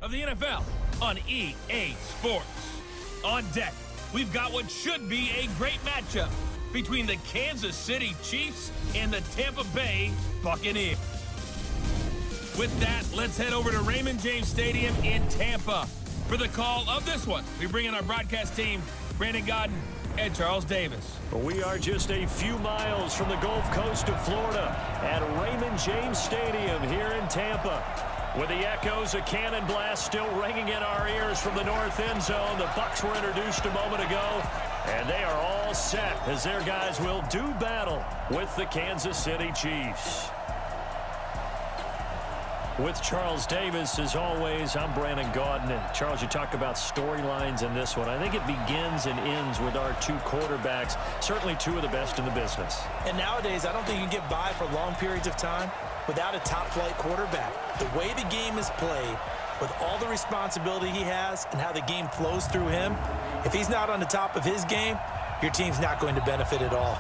of the NFL on EA Sports. On deck, we've got what should be a great matchup between the Kansas City Chiefs and the Tampa Bay Buccaneers. With that, let's head over to Raymond James Stadium in Tampa for the call of this one. We bring in our broadcast team, Brandon Godden and Charles Davis. We are just a few miles from the Gulf Coast of Florida at Raymond James Stadium here in Tampa. With the echoes of cannon blast still ringing in our ears from the north end zone, the Bucs were introduced a moment ago, and they are all set as their guys will do battle with the Kansas City Chiefs. With Charles Davis, as always, I'm Brandon Godden. And Charles, you talk about storylines in this one. I think it begins and ends with our two quarterbacks, certainly two of the best in the business. And nowadays, I don't think you can get by for long periods of time without a top-flight quarterback. The way the game is played, with all the responsibility he has and how the game flows through him, if he's not on the top of his game, your team's not going to benefit at all.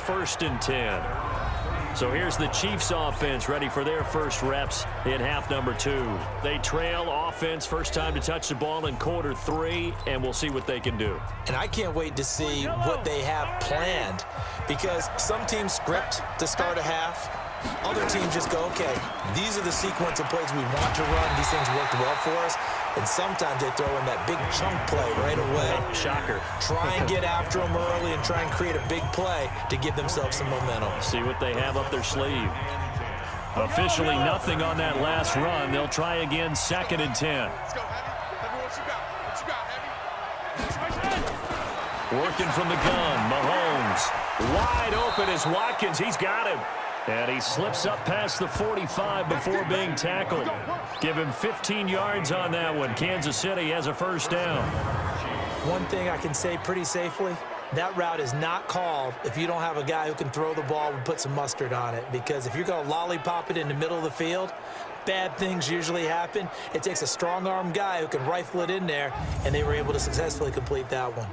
First and 10. So here's the Chiefs offense ready for their first reps in half number 2. They trail offense, first time to touch the ball in quarter 3, and we'll see what they can do. And I can't wait to see what they have planned, because some teams script to start a half. Other teams just go, okay, these are the sequence of plays we want to run. These things worked well for us. And sometimes they throw in that big chunk play right away. Shocker. Try and get after them early and try and create a big play to give themselves some momentum. See what they have up their sleeve. Officially nothing on that last run. They'll try again, second and 10. Let's go, Heavy. Heavy, what you got, Heavy? Working from the gun, Mahomes. Wide open is Watkins. He's got him. And he slips up past the 45 before being tackled. Give him 15 yards on that one. Kansas City has a first down. One thing I can say pretty safely, that route is not called if you don't have a guy who can throw the ball and put some mustard on it. Because if you're going to lollipop it in the middle of the field, bad things usually happen. It takes a strong-arm guy who can rifle it in there, and they were able to successfully complete that one.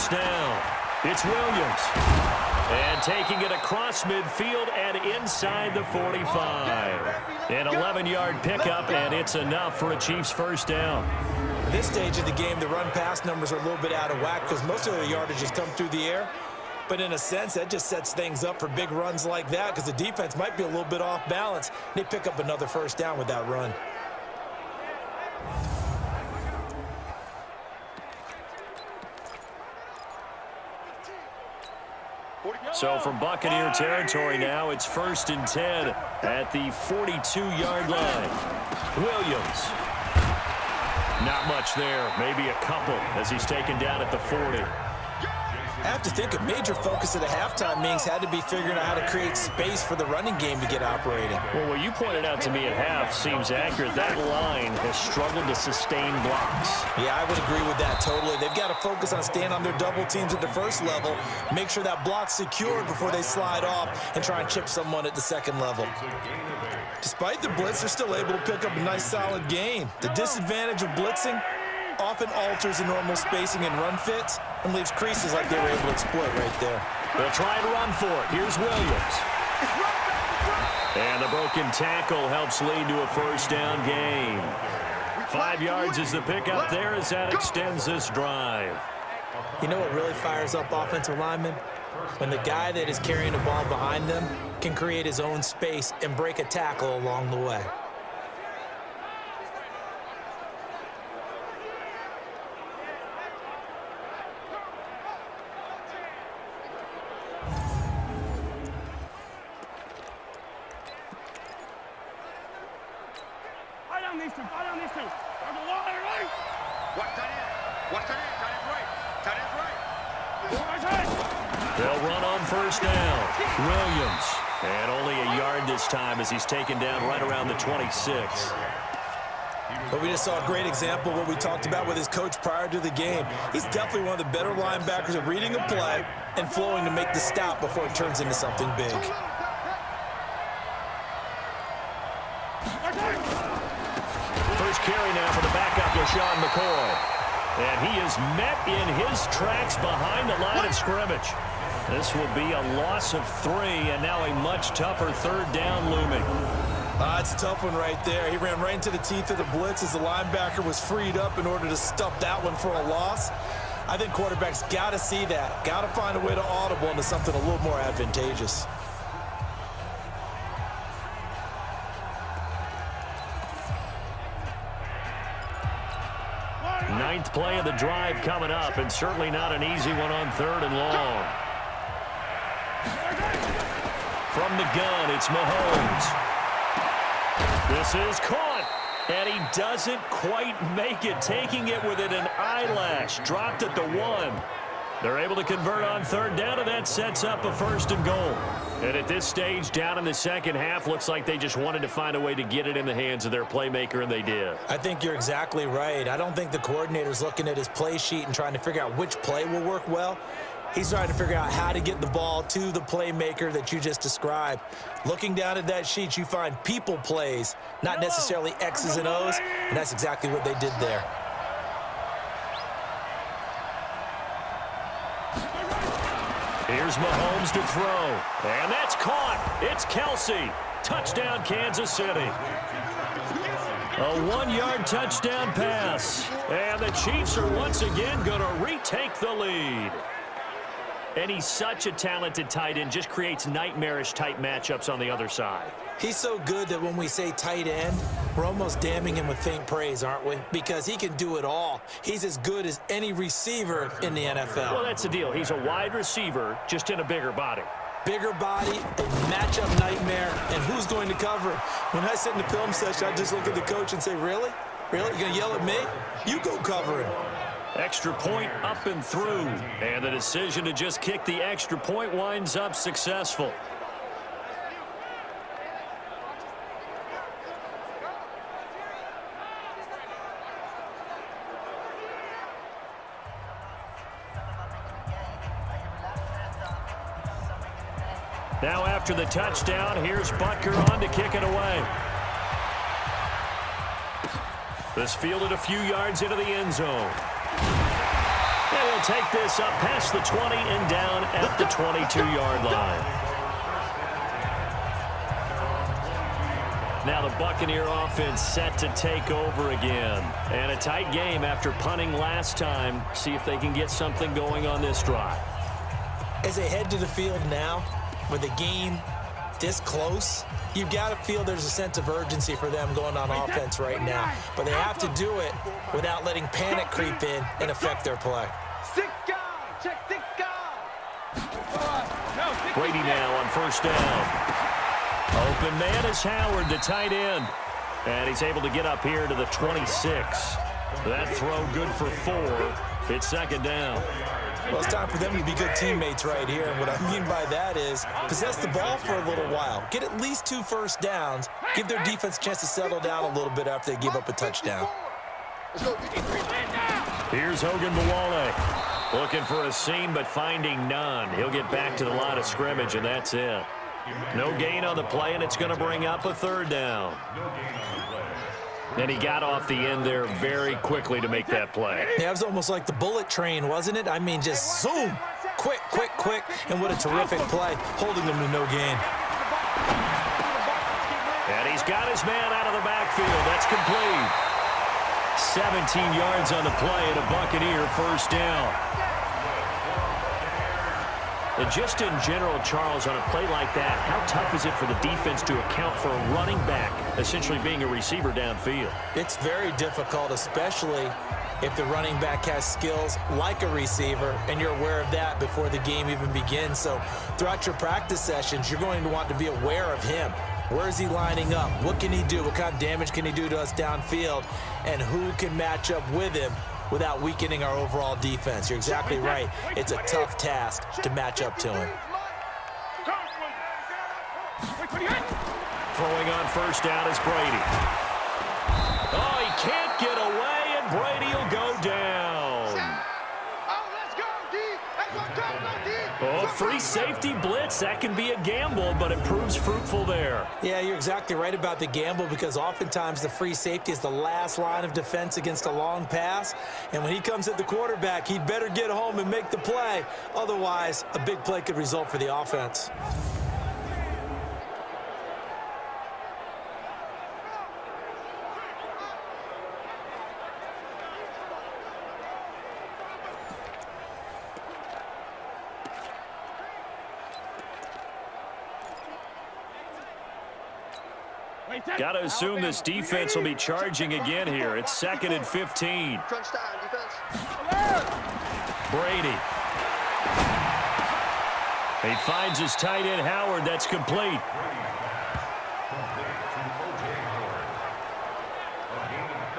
Down. It's Williams. And taking it across midfield and inside the 45. An 11-yard pickup, and it's enough for a Chiefs first down. At this stage of the game, the run-pass numbers are a little bit out of whack because most of the yardage has come through the air. But in a sense, that just sets things up for big runs like that because the defense might be a little bit off balance. They pick up another first down with that run. So from Buccaneer territory now, it's 1st and 10 at the 42-yard line. Williams. Not much there, maybe a couple as he's taken down at the 40. I have to think a major focus of the halftime meetings had to be figuring out how to create space for the running game to get operating. Well, what you pointed out to me at half seems accurate. That line has struggled to sustain blocks. Yeah, I would agree with that totally. They've got to focus on staying on their double teams at the first level, make sure that block's secured before they slide off and try and chip someone at the second level. Despite the blitz, they're still able to pick up a nice solid gain. The disadvantage of blitzing often alters the normal spacing and run fits and leaves creases like they were able to exploit right there. They'll try and run for it. Here's Williams. And the broken tackle helps lead to a first down gain. 5 yards is the pickup there as that extends this drive. You know what really fires up offensive linemen? When the guy that is carrying the ball behind them can create his own space and break a tackle along the way. They'll run on first down. Williams. And only a yard this time as he's taken down right around the 26. But we just saw a great example of what we talked about with his coach prior to the game. He's definitely one of the better linebackers at reading a play and flowing to make the stop before it turns into something big. First carry now for the backup, LaShawn McCoy. And he is met in his tracks behind the line of scrimmage. This will be a loss of 3, and now a much tougher third down looming. It's a tough one right there. He ran right into the teeth of the blitz as the linebacker was freed up in order to stuff that one for a loss. I think quarterbacks got to see that, got to find a way to audible into something a little more advantageous. Ninth play of the drive coming up, and certainly not an easy one on 3rd and long. From the gun, it's Mahomes. This is caught, and he doesn't quite make it, taking it within an eyelash. Dropped at the 1. They're able to convert on 3rd down, and that sets up a 1st and goal. And at this stage, down in the second half, looks like they just wanted to find a way to get it in the hands of their playmaker, and they did. I think you're exactly right. I don't think the coordinator's looking at his play sheet and trying to figure out which play will work well. He's trying to figure out how to get the ball to the playmaker that you just described. Looking down at that sheet, you find people plays, not necessarily X's and O's, and that's exactly what they did there. Here's Mahomes to throw, and that's caught. It's Kelsey. Touchdown, Kansas City. A 1-yard touchdown pass, and the Chiefs are once again going to retake the lead. And he's such a talented tight end, just creates nightmarish-type matchups on the other side. He's so good that when we say tight end, we're almost damning him with faint praise, aren't we? Because he can do it all. He's as good as any receiver in the NFL. Well, that's the deal. He's a wide receiver, just in a bigger body. Bigger body, a matchup nightmare, and who's going to cover? When I sit in the film session, I just look at the coach and say, really? Really? You're going to yell at me? You go cover him. Extra point up and through. And the decision to just kick the extra point winds up successful. Now after the touchdown, here's Butker on to kick it away. This fielded a few yards into the end zone. They will take this up past the 20 and down at the 22-yard line. Now the Buccaneer offense set to take over again. And a tight game after punting last time. See if they can get something going on this drive. As they head to the field now, with the game this close, you've got to feel there's a sense of urgency for them going on offense right now. But they have to do it without letting panic creep in and affect their play. Brady now on first down. Open man is Howard, the tight end. And he's able to get up here to the 26. That throw good for 4. It's second down. Well, it's time for them to be good teammates right here. And what I mean by that is possess the ball for a little while. Get at least 2 first downs. Give their defense a chance to settle down a little bit after they give up a touchdown. Here's Hogan Bawale. Looking for a seam, but finding none. He'll get back to the line of scrimmage, and that's it. No gain on the play, and it's going to bring up a third down. And he got off the end there very quickly to make that play. Yeah, it was almost like the bullet train, wasn't it? I mean, just zoom. Quick, quick, quick. And what a terrific play, holding them to no gain. And he's got his man out of the backfield. That's complete. 17 yards on the play and a Buccaneer first down. And just in general, Charles, on a play like that, how tough is it for the defense to account for a running back essentially being a receiver downfield? It's very difficult, especially if the running back has skills like a receiver, and you're aware of that before the game even begins. So throughout your practice sessions, you're going to want to be aware of him. Where is he lining up? What can he do? What kind of damage can he do to us downfield? And who can match up with him without weakening our overall defense? You're exactly right. It's a tough task to match up to him. Throwing on first down is Brady. Oh, he can't get away, and Brady will go down. Oh, free safety blitz. That can be a gamble, but it proves fruitful there. Yeah, you're exactly right about the gamble, because oftentimes the free safety is the last line of defense against a long pass. And when he comes at the quarterback, he'd better get home and make the play. Otherwise, a big play could result for the offense. Got to assume this defense will be charging again here. It's 2nd and 15. Brady. He finds his tight end, Howard. That's complete.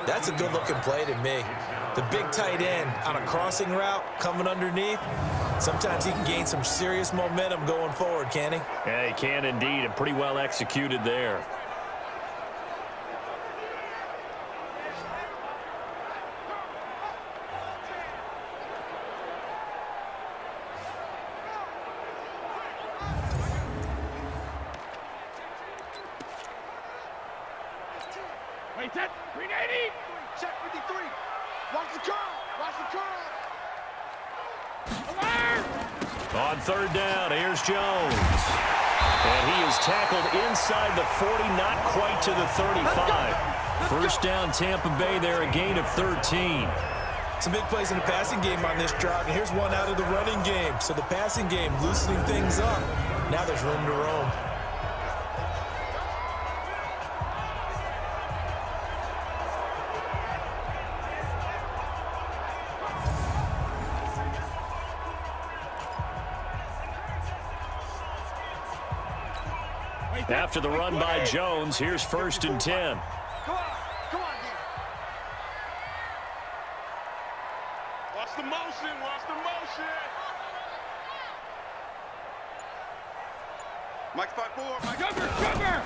That's a good-looking play to me. The big tight end on a crossing route coming underneath. Sometimes he can gain some serious momentum going forward, can't he? Yeah, he can indeed, and pretty well executed there. Check 53. Watch the curl. Watch the curl. On third down, here's Jones. And he is tackled inside the 40, not quite to the 35. First down, Tampa Bay there, a gain of 13. Some big plays in the passing game on this drive, and here's one out of the running game. So the passing game loosening things up. Now there's room to roam. After the run by Jones, here's 1st and 10. Come on, watch the motion, watch the motion. Mike 5-4, Mike. Cover.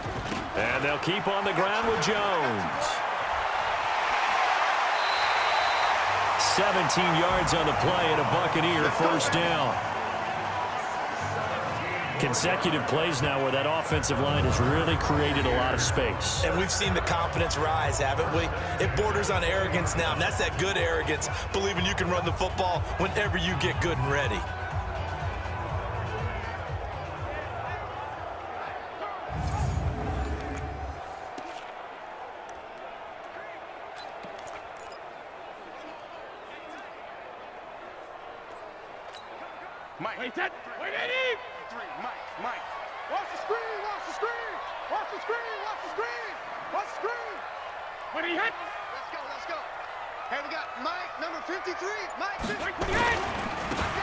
And they'll keep on the ground with Jones. 17 yards on the play and a Buccaneer first down. Consecutive plays now where that offensive line has really created a lot of space. And we've seen the confidence rise, haven't we? It borders on arrogance now, and that's that good arrogance, believing you can run the football whenever you get good and ready. Mike. Wait, set. Wait, Eddie. 3, Mike. Watch the screen. Watch the screen. Watch the screen. Watch the screen. Watch the screen. When he hit. Let's go. Hey, we got Mike, number 53. Mike, 58.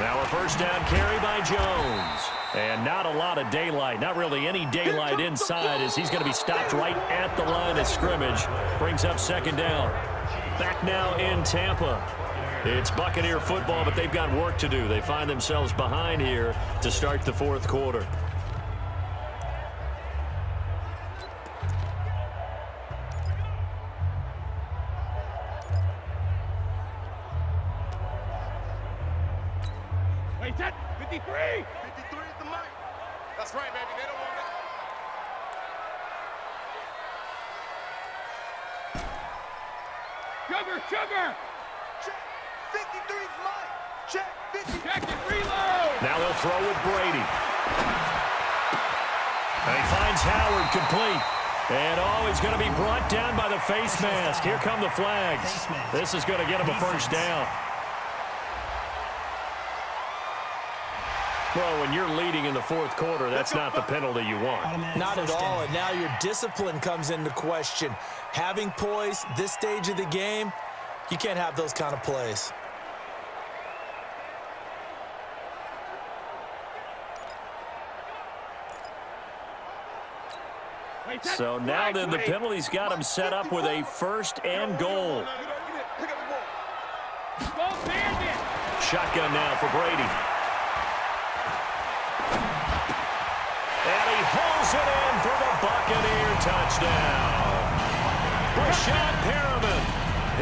Now a first down carry by Jones. And not a lot of daylight, not really any daylight inside, as he's going to be stopped right at the line of scrimmage. Brings up second down. Back now in Tampa. It's Buccaneer football, but they've got work to do. They find themselves behind here to start the fourth quarter. Wait, set. 53. 53 is the mic. That's right, baby. They don't want it. Sugar. Check. 53 is Mike. Check. 50. Check and reload. Now they'll throw with Brady. And he finds Howard complete. And he's going to be brought down by the face mask. Here come the flags. This is going to get him a first down. Well, when you're leading in the fourth quarter, that's not the penalty you want. Not at all, and now your discipline comes into question. Having poise this stage of the game, you can't have those kind of plays. So now then the penalty's got him set up with a first and goal. Shotgun now for Brady. And he hauls it in for the Buccaneer touchdown. Rashad Perriman,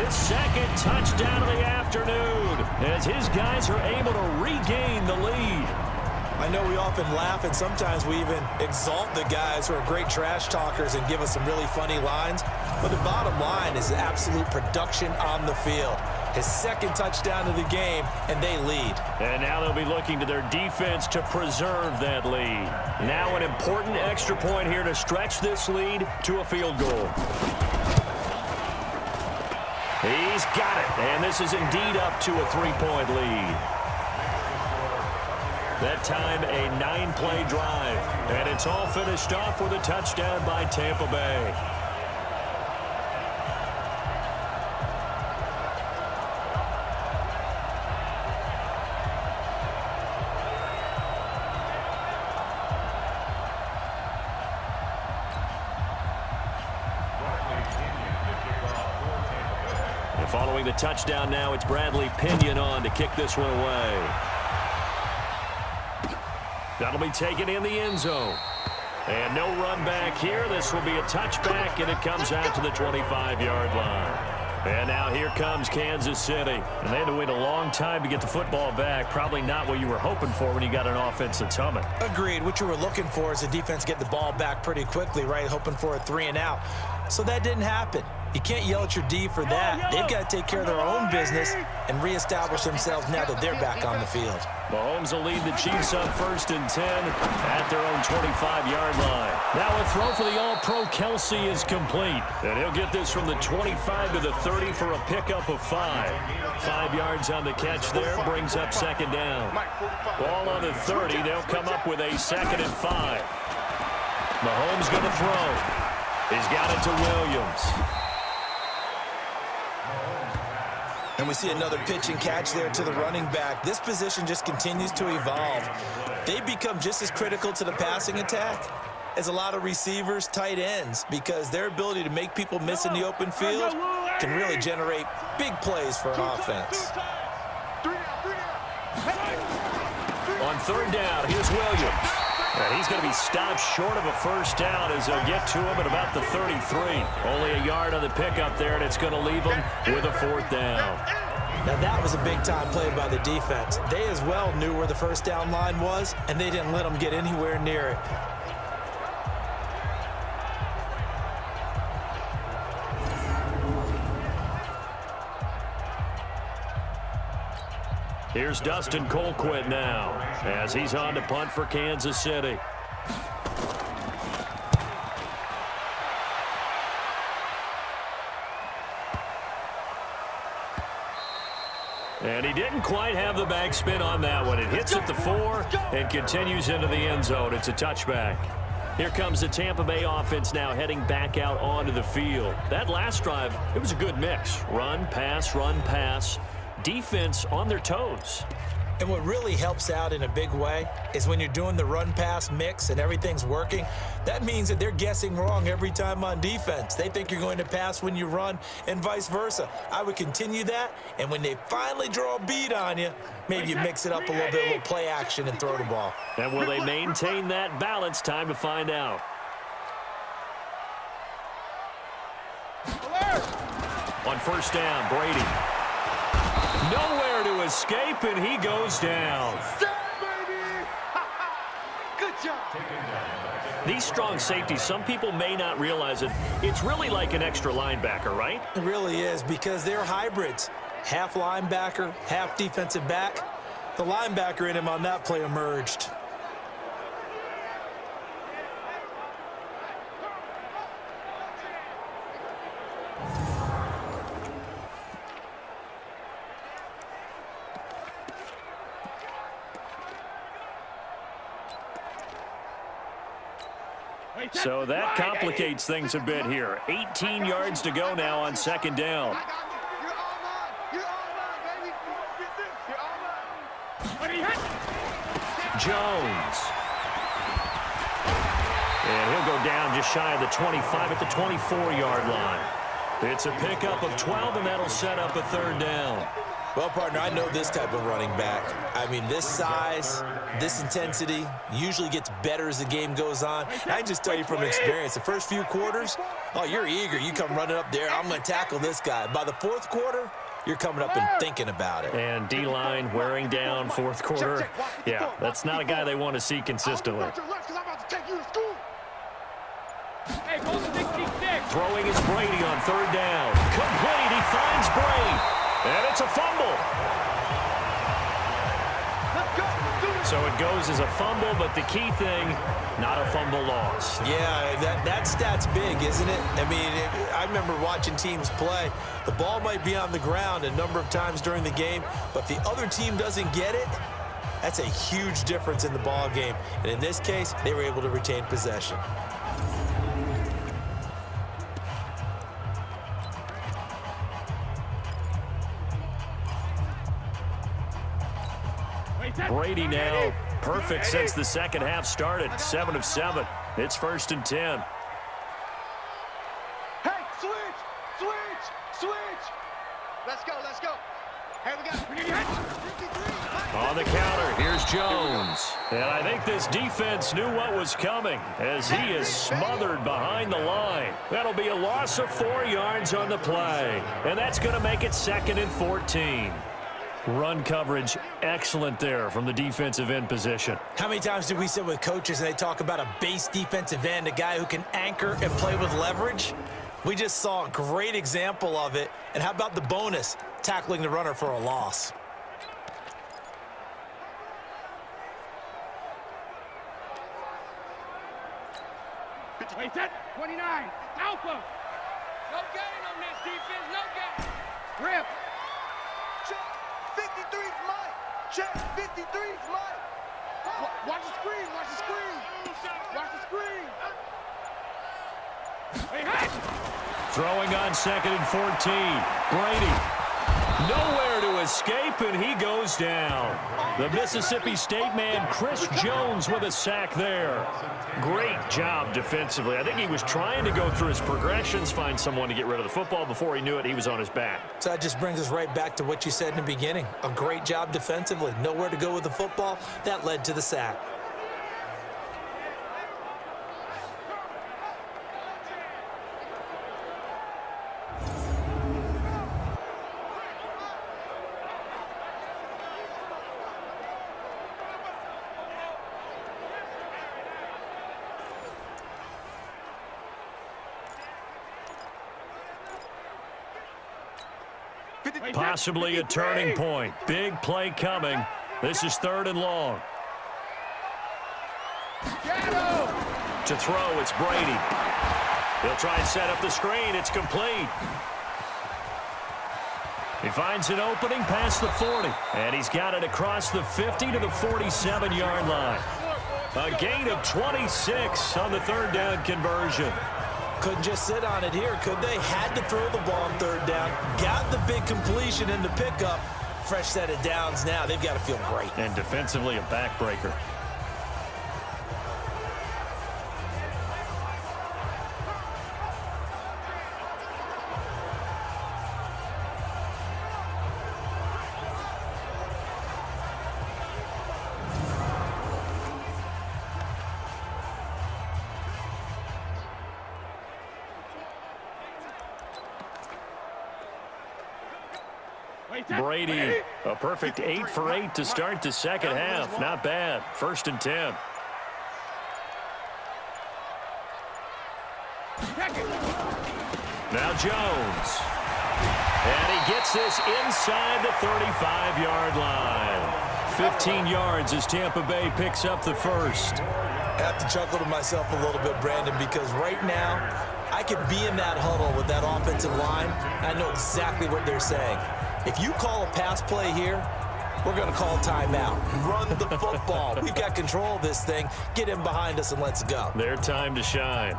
his second touchdown of the afternoon, as his guys are able to regain the lead. I know we often laugh, and sometimes we even exalt the guys who are great trash talkers and give us some really funny lines. But the bottom line is absolute production on the field. His second touchdown of the game, and they lead. And now they'll be looking to their defense to preserve that lead. Now an important extra point here to stretch this lead to a field goal. He's got it, and this is indeed up to a 3-point lead. That time, a 9-play drive. And it's all finished off with a touchdown by Tampa Bay. And following the touchdown now, it's Bradley Pinion on to kick this one away. That'll be taken in the end zone. And no run back here. This will be a touchback, and it comes out to the 25-yard line. And now here comes Kansas City. And they had to wait a long time to get the football back. Probably not what you were hoping for when you got an offense that's humming. Agreed. What you were looking for is the defense get the ball back pretty quickly, right? Hoping for a 3-and-out. So that didn't happen. You can't yell at your D for that. They've got to take care of their own business and reestablish themselves now that they're back on the field. Mahomes will lead the Chiefs on 1st and 10 at their own 25-yard line. Now a throw for the All-Pro Kelsey is complete. And he'll get this from the 25 to the 30 for a pickup of 5. 5 yards on the catch there, brings up second down. Ball on the 30, they'll come up with a 2nd and 5. Mahomes going to throw. He's got it to Williams. And we see another pitch and catch there to the running back. This position just continues to evolve. They become just as critical to the passing attack as a lot of receivers, tight ends, because their ability to make people miss in the open field can really generate big plays for an offense. On 3rd down, here's Williams. And he's going to be stopped short of a first down as they'll get to him at about the 33. Only a yard on the pickup there, and it's going to leave him with a 4th down. Now that was a big-time play by the defense. They as well knew where the first down line was, and they didn't let them get anywhere near it. Here's Dustin Colquitt now as he's on to punt for Kansas City. And he didn't quite have the backspin on that one. It hits at the 4 and continues into the end zone. It's a touchback. Here comes the Tampa Bay offense now heading back out onto the field. That last drive, it was a good mix. Run, pass, defense on their toes. And what really helps out in a big way is when you're doing the run-pass mix and everything's working, that means that they're guessing wrong every time on defense. They think you're going to pass when you run and vice versa. I would continue that, and when they finally draw a beat on you, maybe you mix it up a little bit, a little play action and throw the ball. And will they maintain that balance? Time to find out. On first down, Brady. Nowhere to escape, and he goes down. Good job. These strong safeties, some people may not realize it. It's really like an extra linebacker, right? It really is, because they're hybrids. Half linebacker, half defensive back. The linebacker in him on that play emerged. So that complicates things a bit here. 18 yards to go now on second down. Jones. And he'll go down just shy of the 25 at the 24-yard line. It's a pickup of 12, and that'll set up a third down. Well, partner, I know this type of running back. I mean, this size, this intensity usually gets better as the game goes on. And I can just tell you from experience, the first few quarters, oh, you're eager. You come running up there, I'm going to tackle this guy. By the fourth quarter, you're coming up and thinking about it. And D-line wearing down fourth quarter. Yeah, that's not a guy they want to see consistently. Throwing is Brady on third down. Complete, he finds Brady. And it's a fumble. So it goes as a fumble, but the key thing, not a fumble loss. Yeah, that stat's big, isn't it? I mean, I remember watching teams play. The ball might be on the ground a number of times during the game, but if the other team doesn't get it, that's a huge difference in the ball game. And in this case, they were able to retain possession. Brady now perfect since the second half started. 7 of 7. It's 1st and 10. Hey, switch. Let's go. Hey, we got 53. On the counter, here's Jones. And I think this defense knew what was coming as he is smothered behind the line. That'll be a loss of 4 yards on the play. And that's going to make it 2nd and 14. Run coverage, excellent there from the defensive end position. How many times do we sit with coaches and they talk about a base defensive end, a guy who can anchor and play with leverage? We just saw a great example of it. And how about the bonus, tackling the runner for a loss? Wait, that 29, Alpha. No gain on this defense, no gain. Rip. Check, 53's mine. Check, 53's mine. Watch the screen, watch the screen. Hey, hey. Throwing on 2nd and 14. Brady. Nowhere to escape, and he goes down. The Mississippi State man, Chris Jones, with a sack there. Great job defensively. I think he was trying to go through his progressions, find someone to get rid of the football. Before he knew it, he was on his back. So that just brings us right back to what you said in the beginning. A great job defensively. Nowhere to go with the football. That led to the sack. Possibly a turning point. Big play coming. This is 3rd and long. To throw, it's Brady. He'll try and set up the screen. It's complete. He finds an opening past the 40, and he's got it across the 50 to the 47-yard line. A gain of 26 on the third down conversion. Couldn't just sit on it here, could they? Had to throw the ball on third down. Got the big completion in the pickup. Fresh set of downs now. They've got to feel great. And defensively, a backbreaker. Brady, a perfect 8 for 8 to start the second half. Not bad. 1st and 10. Now Jones. And he gets this inside the 35-yard line. 15 yards as Tampa Bay picks up the first. I have to chuckle to myself a little bit, Brandon, because right now I could be in that huddle with that offensive line. I know exactly what they're saying. If you call a pass play here, we're going to call timeout. Run the football. We've got control of this thing. Get in behind us and let's go. Their time to shine.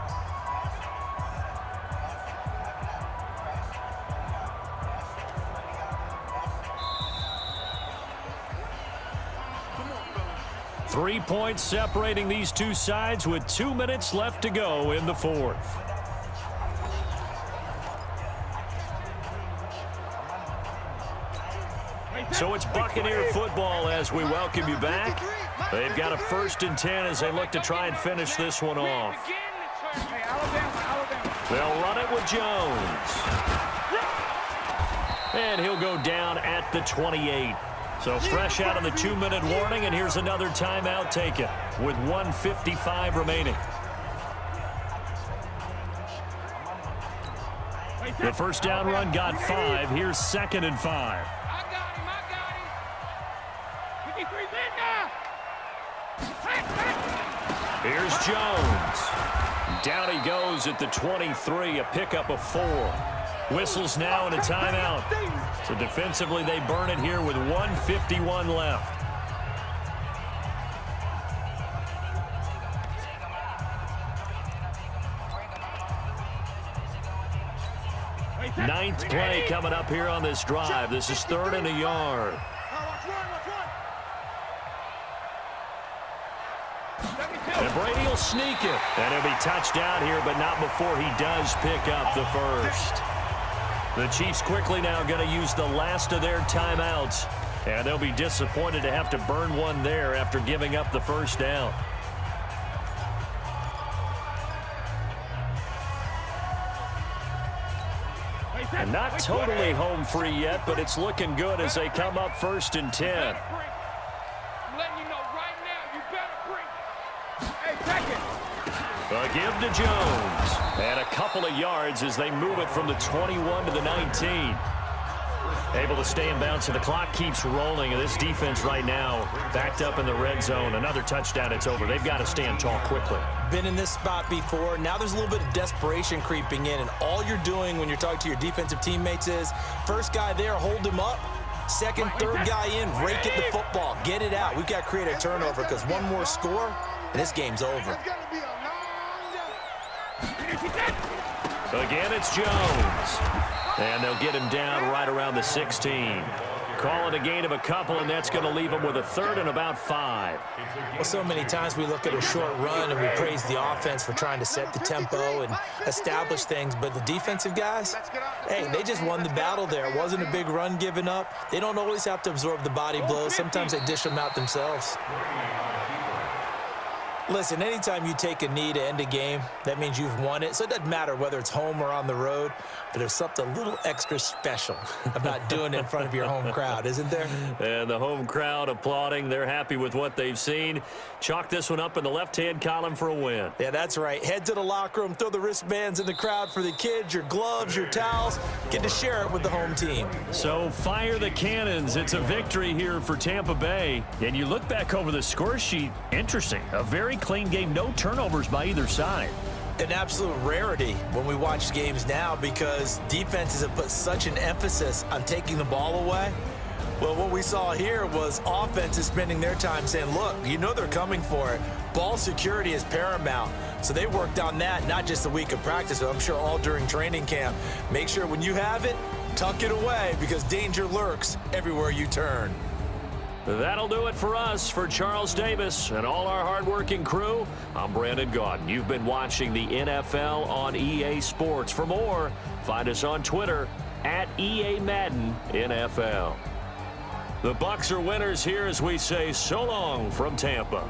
Three points separating these two sides with 2 minutes left to go in the fourth. So it's Buccaneer football as we welcome you back. They've got a 1st and 10 as they look to try and finish this one off. They'll run it with Jones. And he'll go down at the 28. So fresh out of the 2-minute warning, and here's another timeout taken with 1:55 remaining. The first down run got 5. Here's 2nd and 5. Here's Jones. Down he goes at the 23, a pickup of 4. Whistles now and a timeout. So defensively they burn it here with 1:51 left. Ninth play coming up here on this drive. This is 3rd and a yard. And Brady will sneak it. And he'll be touchdown here, but not before he does pick up the first. The Chiefs quickly now going to use the last of their timeouts. And they'll be disappointed to have to burn one there after giving up the first down. And not totally home free yet, but it's looking good as they come up 1st and 10. A give to Jones. And a couple of yards as they move it from the 21 to the 19. Able to stay in bounds, so the clock keeps rolling. And this defense right now backed up in the red zone. Another touchdown, it's over. They've got to stand tall quickly. Been in this spot before. Now there's a little bit of desperation creeping in. And all you're doing when you're talking to your defensive teammates is, first guy there, hold him up. Second, third guy in, rake at the football. Get it out. We've got to create a turnover because one more score, and this game's over. Again, it's Jones. And they'll get him down right around the 16. Call it a gain of a couple, and that's going to leave him with a 3rd and about 5. Well, so many times we look at a short run and we praise the offense for trying to set the tempo and establish things, but the defensive guys, hey, they just won the battle there. It wasn't a big run given up. They don't always have to absorb the body blows. Sometimes they dish them out themselves. Listen, anytime you take a knee to end a game, that means you've won it. So it doesn't matter whether it's home or on the road, but there's something a little extra special about doing it in front of your home crowd, isn't there? And the home crowd applauding. They're happy with what they've seen. Chalk this one up in the left-hand column for a win. Yeah, that's right. Head to the locker room, throw the wristbands in the crowd for the kids, your gloves, your towels. Get to share it with the home team. So fire the cannons. It's a victory here for Tampa Bay. And you look back over the score sheet, interesting. A very clean game, no turnovers by either side. an absolute rarity when we watch games now because defenses have put such an emphasis on taking the ball away. Well, what we saw here was offenses spending their time saying, look, you know they're coming for it. Ball security is paramount. So they worked on that, not just a week of practice, but I'm sure all during training camp. Make sure when you have it, tuck it away because danger lurks everywhere you turn. That'll do it for us. For Charles Davis and all our hardworking crew, I'm Brandon Gaudin. You've been watching the NFL on EA Sports. For more, find us on Twitter at EA Madden NFL. The Bucs are winners here as we say so long from Tampa.